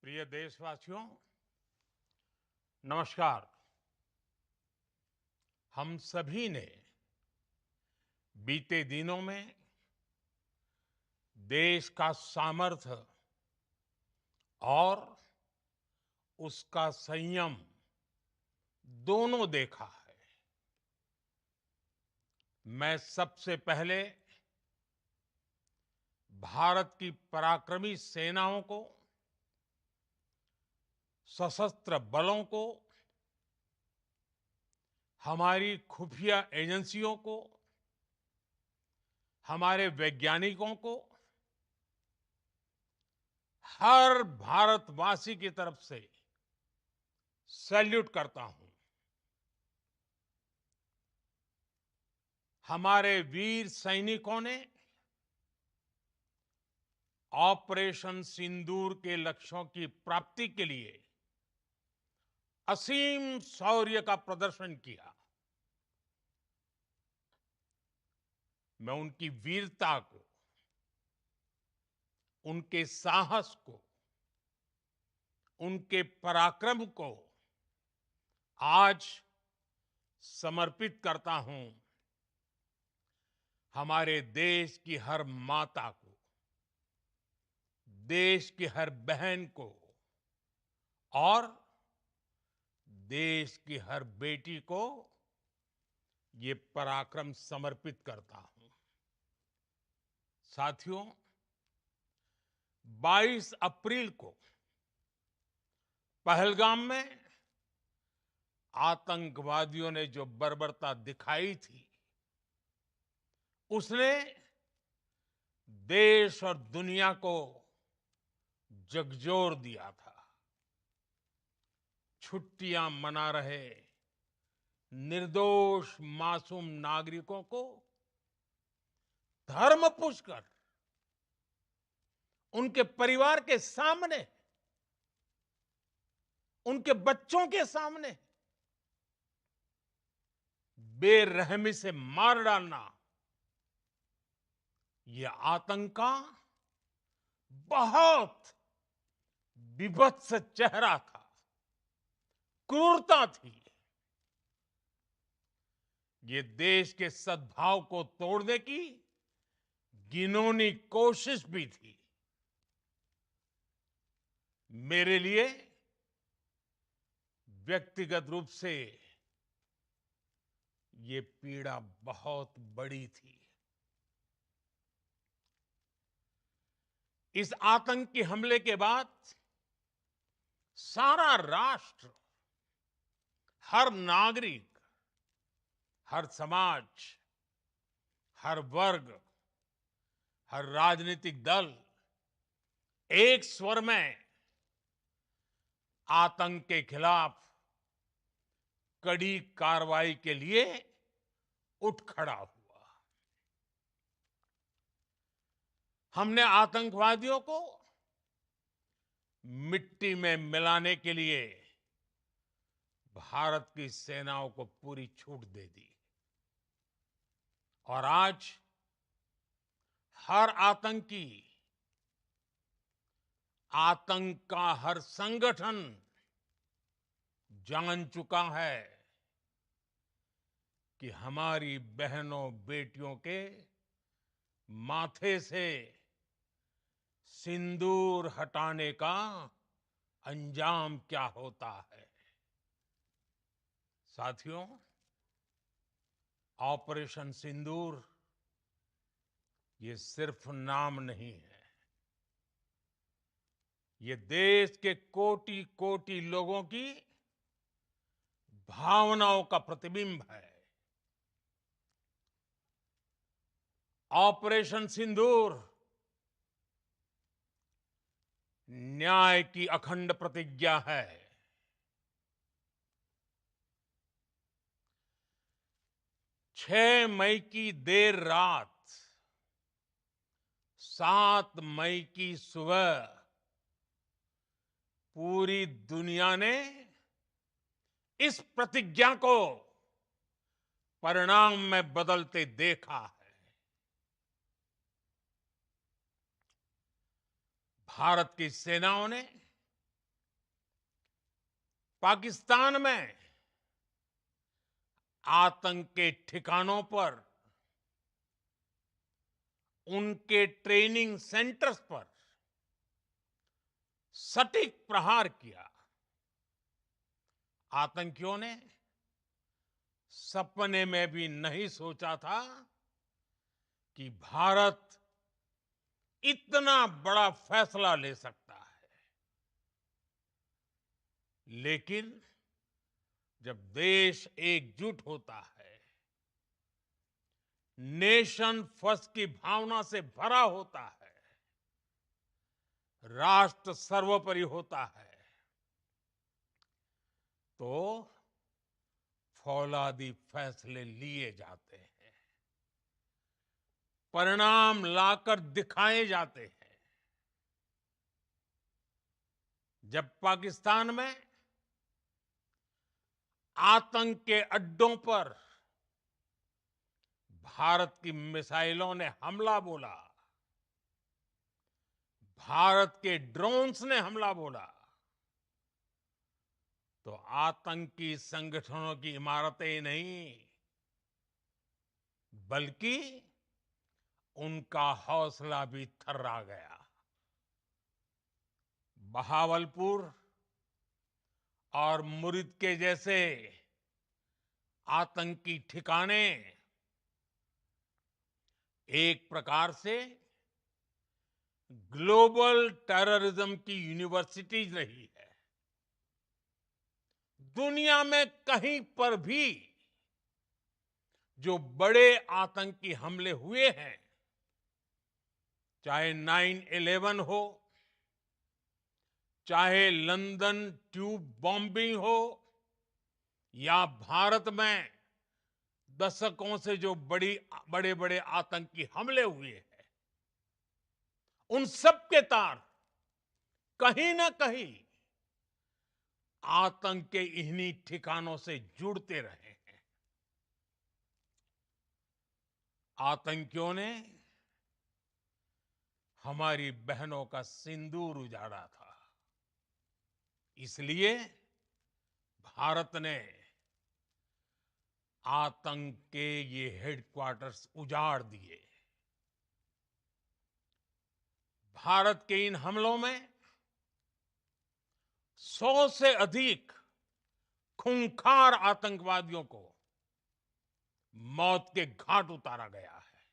प्रिय देशवासियों, नमस्कार। हम सभी ने बीते दिनों में देश का सामर्थ्य और उसका संयम दोनों देखा है। मैं सबसे पहले भारत की पराक्रमी सेनाओं को, सशस्त्र बलों को, हमारी खुफिया एजेंसियों को, हमारे वैज्ञानिकों को, हर भारतवासी की तरफ से सैल्यूट करता हूं। हमारे वीर सैनिकों ने ऑपरेशन सिंदूर के लक्ष्यों की प्राप्ति के लिए असीम शौर्य का प्रदर्शन किया। मैं उनकी वीरता को, उनके साहस को, उनके पराक्रम को आज समर्पित करता हूं हमारे देश की हर माता को, देश की हर बहन को और देश की हर बेटी को ये पराक्रम समर्पित करता हूं। साथियों, 22 अप्रैल को पहलगाम में आतंकवादियों ने जो बर्बरता दिखाई थी, उसने देश और दुनिया को झकझोर दिया था। छुट्टियां मना रहे निर्दोष मासूम नागरिकों को धर्म पूछकर उनके परिवार के सामने, उनके बच्चों के सामने बेरहमी से मार डालना, यह आतंक का बहुत विभत्स चेहरा था, क्रूरता थी। ये देश के सद्भाव को तोड़ने की घिनौनी कोशिश भी थी। मेरे लिए व्यक्तिगत रूप से ये पीड़ा बहुत बड़ी थी। इस आतंकी हमले के बाद सारा राष्ट्र, हर नागरिक, हर समाज, हर वर्ग, हर राजनीतिक दल एक स्वर में आतंक के खिलाफ कड़ी कार्रवाई के लिए उठ खड़ा हुआ। हमने आतंकवादियों को मिट्टी में मिलाने के लिए भारत की सेनाओं को पूरी छूट दे दी और आज हर आतंकी, आतंक का हर संगठन जान चुका है कि हमारी बहनों बेटियों के माथे से सिंदूर हटाने का अंजाम क्या होता है। साथियों, ऑपरेशन सिंदूर ये सिर्फ नाम नहीं है, ये देश के कोटि कोटि लोगों की भावनाओं का प्रतिबिंब है। ऑपरेशन सिंदूर न्याय की अखंड प्रतिज्ञा है। 6 मई की देर रात, 7 मई की सुबह पूरी दुनिया ने इस प्रतिज्ञा को परिणाम में बदलते देखा है। भारत की सेनाओं ने पाकिस्तान में आतंक के ठिकानों पर, उनके ट्रेनिंग सेंटर्स पर सटीक प्रहार किया। आतंकियों ने सपने में भी नहीं सोचा था कि भारत इतना बड़ा फैसला ले सकता है। लेकिन जब देश एकजुट होता है, नेशन फर्स्ट की भावना से भरा होता है, राष्ट्र सर्वोपरि होता है, तो फौलादी फैसले लिए जाते हैं, परिणाम लाकर दिखाए जाते हैं। जब पाकिस्तान में आतंक के अड्डों पर भारत की मिसाइलों ने हमला बोला, भारत के ड्रोन्स ने हमला बोला, तो आतंकी संगठनों की इमारतें नहीं, बल्कि उनका हौसला भी थर्रा गया। बहावलपुर और मुरिद के जैसे आतंकी ठिकाने एक प्रकार से ग्लोबल टेररिज्म की यूनिवर्सिटीज रही है। दुनिया में कहीं पर भी जो बड़े आतंकी हमले हुए हैं, चाहे 9/11 हो, चाहे लंदन ट्यूब बॉम्बिंग हो, या भारत में दशकों से जो बड़े बड़े आतंकी हमले हुए हैं, उन सब के तार कहीं ना कहीं आतंक के इन्हीं ठिकानों से जुड़ते रहे हैं। आतंकियों ने हमारी बहनों का सिंदूर उजाड़ा था, इसलिए भारत ने आतंक के ये हेडक्वार्टर्स उजाड़ दिए। भारत के इन हमलों में 100 से अधिक खूंखार आतंकवादियों को मौत के घाट उतारा गया है।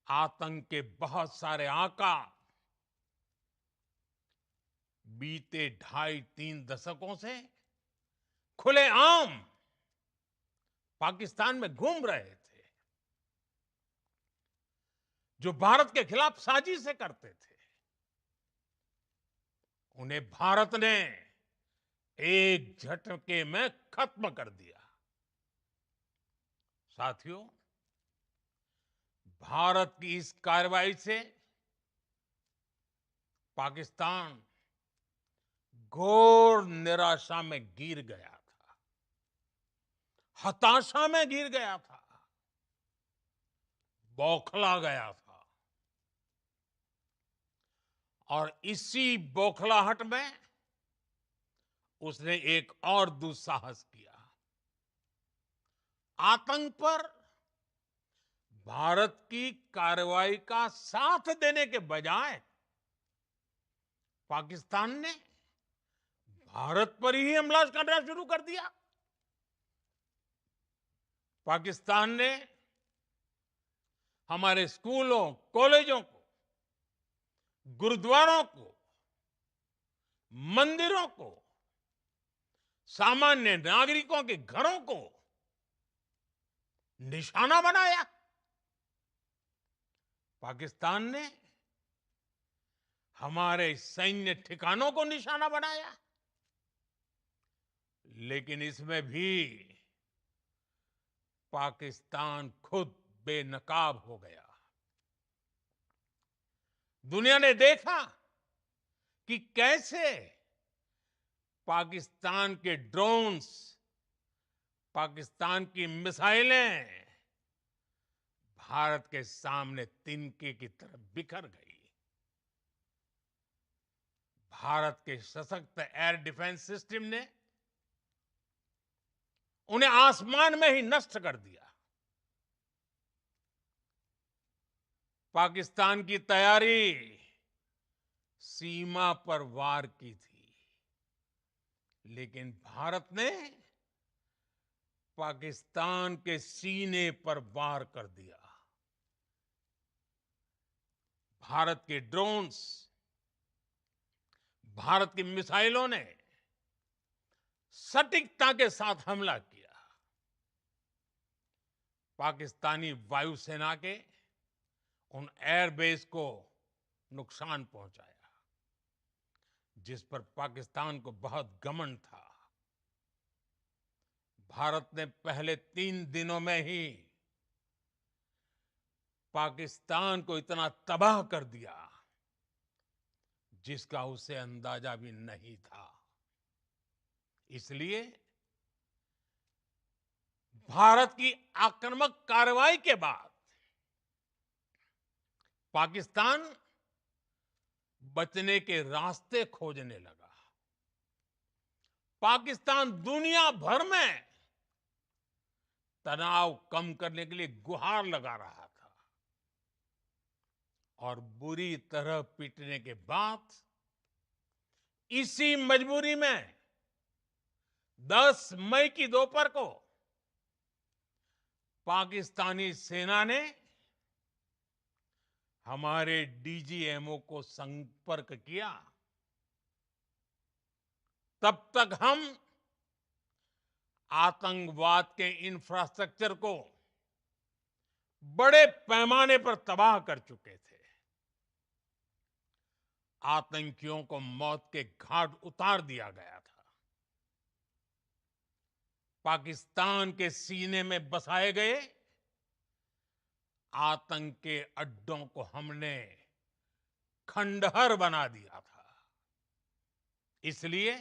आतंक के बहुत सारे आका बीते 2.5-3 दशकों से खुलेआम पाकिस्तान में घूम रहे थे, जो भारत के खिलाफ साजिशें करते थे। उन्हें भारत ने एक झटके में खत्म कर दिया। साथियों, भारत की इस कार्रवाई से पाकिस्तान घोर निराशा में गिर गया था, हताशा में गिर गया था, बौखला गया था। और इसी बौखलाहट में उसने एक और दुस्साहस किया। आतंक पर भारत की कार्रवाई का साथ देने के बजाय पाकिस्तान ने भारत पर ही हमला करना शुरू कर दिया। पाकिस्तान ने हमारे स्कूलों, कॉलेजों को, गुरुद्वारों को, मंदिरों को, सामान्य नागरिकों के घरों को निशाना बनाया। पाकिस्तान ने हमारे सैन्य ठिकानों को निशाना बनाया। लेकिन इसमें भी पाकिस्तान खुद बेनकाब हो गया। दुनिया ने देखा कि कैसे पाकिस्तान के ड्रोन्स, पाकिस्तान की मिसाइलें भारत के सामने तिनके की तरह बिखर गई। भारत के सशक्त एयर डिफेंस सिस्टम ने उन्हें आसमान में ही नष्ट कर दिया। पाकिस्तान की तैयारी सीमा पर वार की थी, लेकिन भारत ने पाकिस्तान के सीने पर वार कर दिया। भारत के ड्रोन्स, भारत की मिसाइलों ने सटीकता के साथ हमला किया। पाकिस्तानी वायुसेना के उन एयरबेस को नुकसान पहुंचाया, जिस पर पाकिस्तान को बहुत घमंड था। भारत ने पहले 3 दिनों में ही पाकिस्तान को इतना तबाह कर दिया जिसका उसे अंदाजा भी नहीं था। इसलिए भारत की आक्रामक कार्रवाई के बाद पाकिस्तान बचने के रास्ते खोजने लगा। पाकिस्तान दुनिया भर में तनाव कम करने के लिए गुहार लगा रहा था और बुरी तरह पीटने के बाद इसी मजबूरी में 10 मई की दोपहर को पाकिस्तानी सेना ने हमारे डीजीएमओ को संपर्क किया। तब तक हम आतंकवाद के इंफ्रास्ट्रक्चर को बड़े पैमाने पर तबाह कर चुके थे। आतंकियों को मौत के घाट उतार दिया गया था। पाकिस्तान के सीने में बसाए गए आतंक के अड्डों को हमने खंडहर बना दिया था। इसलिए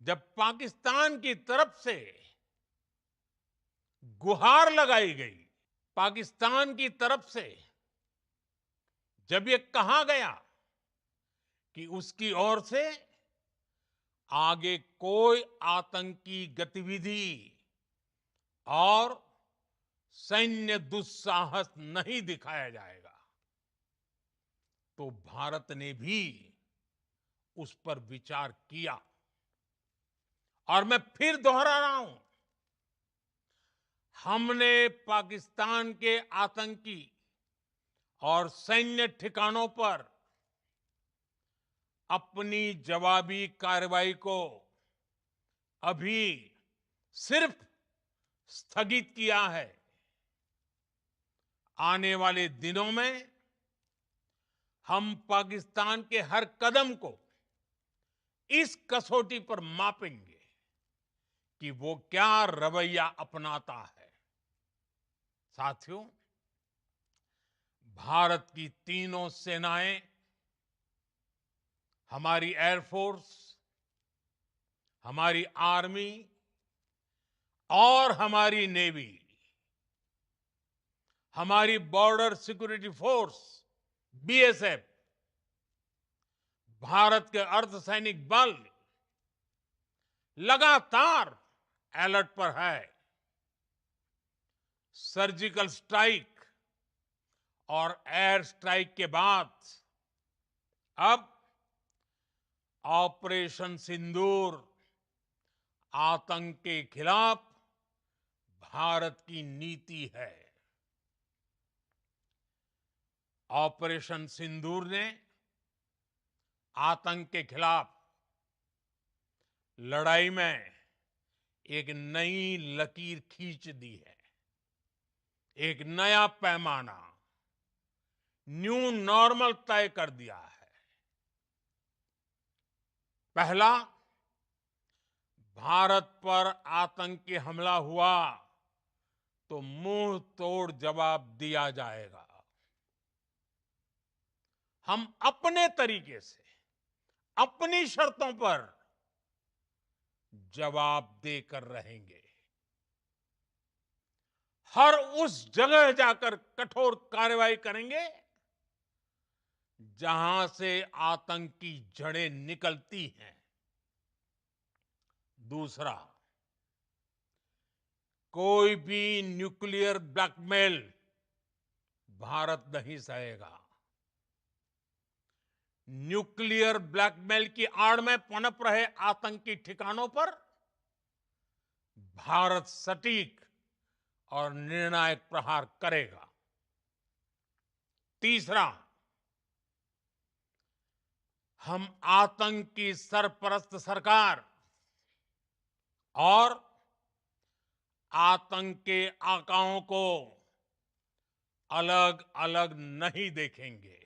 जब पाकिस्तान की तरफ से गुहार लगाई गई, पाकिस्तान की तरफ से जब ये कहा गया कि उसकी ओर से आगे कोई आतंकी गतिविधि और सैन्य दुस्साहस नहीं दिखाया जाएगा, तो भारत ने भी उस पर विचार किया। और मैं फिर दोहरा रहा हूं, हमने पाकिस्तान के आतंकी और सैन्य ठिकानों पर अपनी जवाबी कार्रवाई को अभी सिर्फ स्थगित किया है। आने वाले दिनों में हम पाकिस्तान के हर कदम को इस कसौटी पर मापेंगे कि वो क्या रवैया अपनाता है। साथियों, भारत की तीनों सेनाएं, हमारी एयरफोर्स, हमारी आर्मी और हमारी नेवी, हमारी border security force BSF, Bharat के अर्धसैनिक बल लगातार अलर्ट पर है। सर्जिकल स्ट्राइक और एयर स्ट्राइक के बाद अब ऑपरेशन सिंदूर आतंक के खिलाफ भारत की नीति है। ऑपरेशन सिंदूर ने आतंक के खिलाफ लड़ाई में एक नई लकीर खींच दी है, एक नया पैमाना, न्यू नॉर्मल तय कर दिया है। पहला, भारत पर आतंकी हमला हुआ तो मुंह तोड़ जवाब दिया जाएगा। हम अपने तरीके से, अपनी शर्तों पर जवाब देकर रहेंगे। हर उस जगह जाकर कठोर कार्रवाई करेंगे जहां से आतंक की जड़ें निकलती हैं। दूसरा, कोई भी न्यूक्लियर ब्लैकमेल भारत नहीं सहेगा। न्यूक्लियर ब्लैकमेल की आड़ में पनप रहे आतंकी ठिकानों पर भारत सटीक और निर्णायक प्रहार करेगा। तीसरा, हम आतंक की सरपरस्त सरकार और आतंक के आकाओं को अलग अलग नहीं देखेंगे।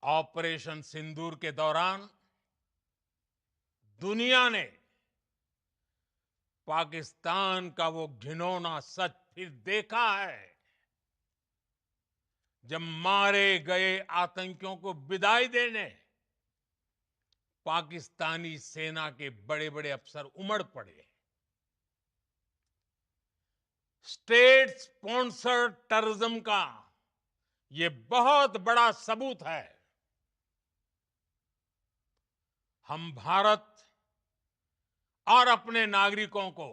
ऑपरेशन सिंदूर के दौरान दुनिया ने पाकिस्तान का वो घिनौना सच फिर देखा है, जब मारे गए आतंकियों को विदाई देने पाकिस्तानी सेना के बड़े बड़े अफसर उमड़ पड़े। स्टेट स्पॉन्सर्ड टेररिज्म का ये बहुत बड़ा सबूत है। हम भारत और अपने नागरिकों को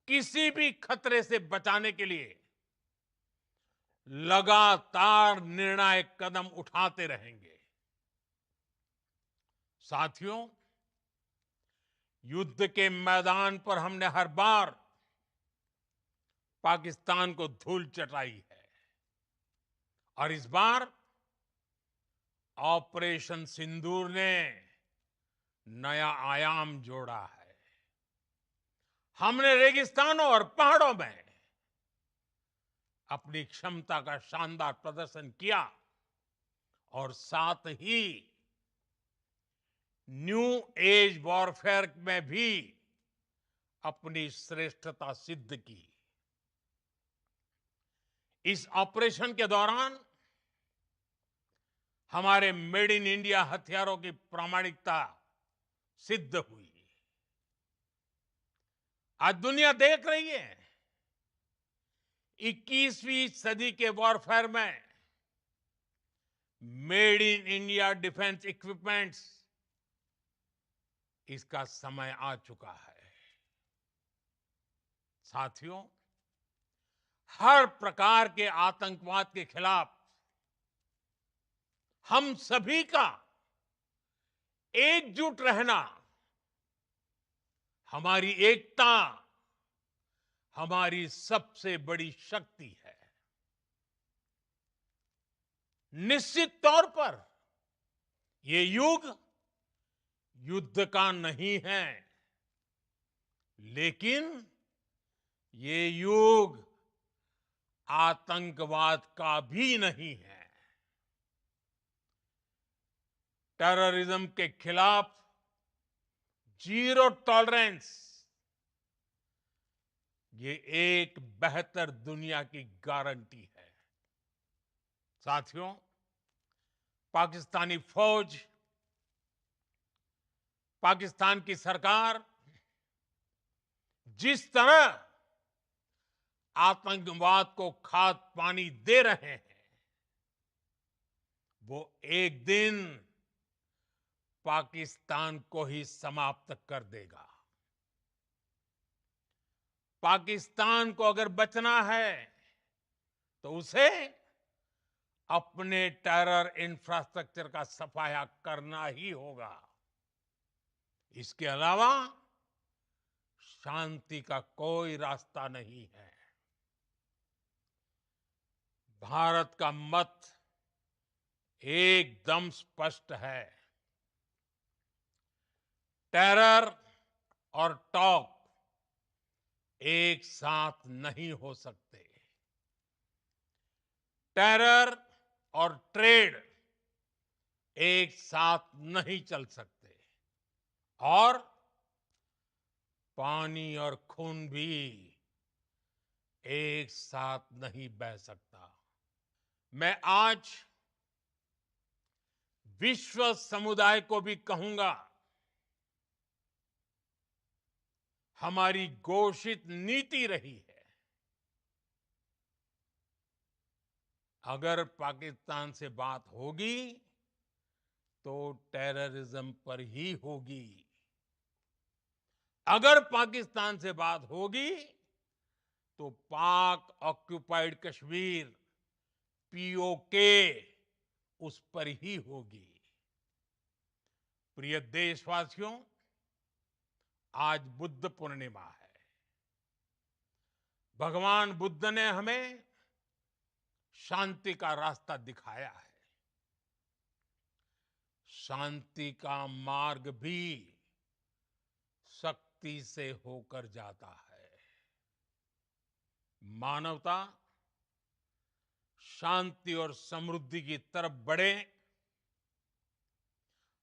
किसी भी खतरे से बचाने के लिए लगातार निर्णायक कदम उठाते रहेंगे। साथियों, युद्ध के मैदान पर हमने हर बार पाकिस्तान को धूल चटाई है और इस बार ऑपरेशन सिंदूर ने नया आयाम जोड़ा है। हमने रेगिस्तानों और पहाड़ों में अपनी क्षमता का शानदार प्रदर्शन किया और साथ ही न्यू एज वॉरफेयर में भी अपनी श्रेष्ठता सिद्ध की। इस ऑपरेशन के दौरान हमारे मेड इन इंडिया हथियारों की प्रामाणिकता सिद्ध हुई। आज दुनिया देख रही है 21वीं सदी के वॉरफेयर में made in India defence equipments, इसका समय आ चुका है। साथियों, हर प्रकार के आतंकवाद के खिलाफ हम सभी का एकजुट रहना हमारी एकता, हमारी सबसे बड़ी शक्ति है। निश्चित तौर पर ये युग युद्ध का नहीं है, लेकिन ये युग आतंकवाद का भी नहीं है। टेररिज्म के खिलाफ जीरो टॉलरेंस, ये एक बेहतर दुनिया की गारंटी है। साथियों, पाकिस्तानी फौज, पाकिस्तान की सरकार जिस तरह आतंकवाद को खाद पानी दे रहे हैं, वो एक दिन पाकिस्तान को ही समाप्त कर देगा। पाकिस्तान को अगर बचना है तो उसे अपने टेरर इंफ्रास्ट्रक्चर का सफाया करना ही होगा। इसके अलावा शांति का कोई रास्ता नहीं है। भारत का मत एकदम स्पष्ट है। टेरर और टॉक एक साथ नहीं हो सकते। टेरर और ट्रेड एक साथ नहीं चल सकते और पानी और खून भी एक साथ नहीं बह सकता। मैं आज विश्व समुदाय को भी कहूंगा, हमारी घोषित नीति रही है अगर पाकिस्तान से बात होगी तो टेररिज्म पर ही होगी। अगर पाकिस्तान से बात होगी तो पाक ऑक्युपाइड कश्मीर पीओके उस पर ही होगी। प्रिय देशवासियों, आज बुद्ध पूर्णिमा है। भगवान बुद्ध ने हमें शांति का रास्ता दिखाया है। शांति का मार्ग भी शक्ति से होकर जाता है। मानवता शांति और समृद्धि की तरफ बढ़े,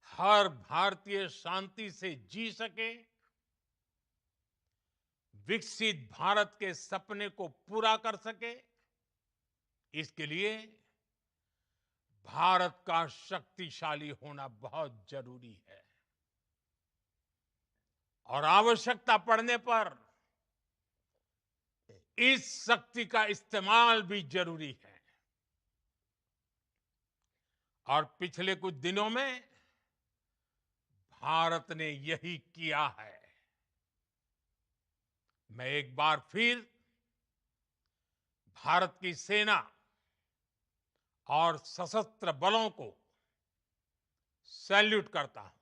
हर भारतीय शांति से जी सके, विकसित भारत के सपने को पूरा कर सके, इसके लिए भारत का शक्तिशाली होना बहुत जरूरी है। और आवश्यकता पड़ने पर इस शक्ति का इस्तेमाल भी जरूरी है। और पिछले कुछ दिनों में भारत ने यही किया है। मैं एक बार फिर भारत की सेना और सशस्त्र बलों को सैल्यूट करता हूं।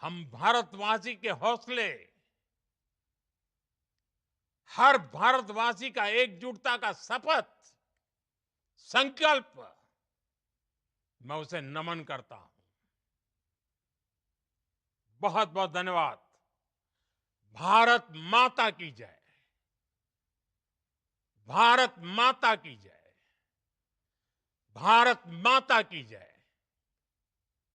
हम भारतवासी के हौसले, हर भारतवासी का एकजुटता का शपथ, संकल्प, मैं उसे नमन करता हूं। बहुत बहुत धन्यवाद। भारत माता की जय। भारत माता की जय। भारत माता की जय।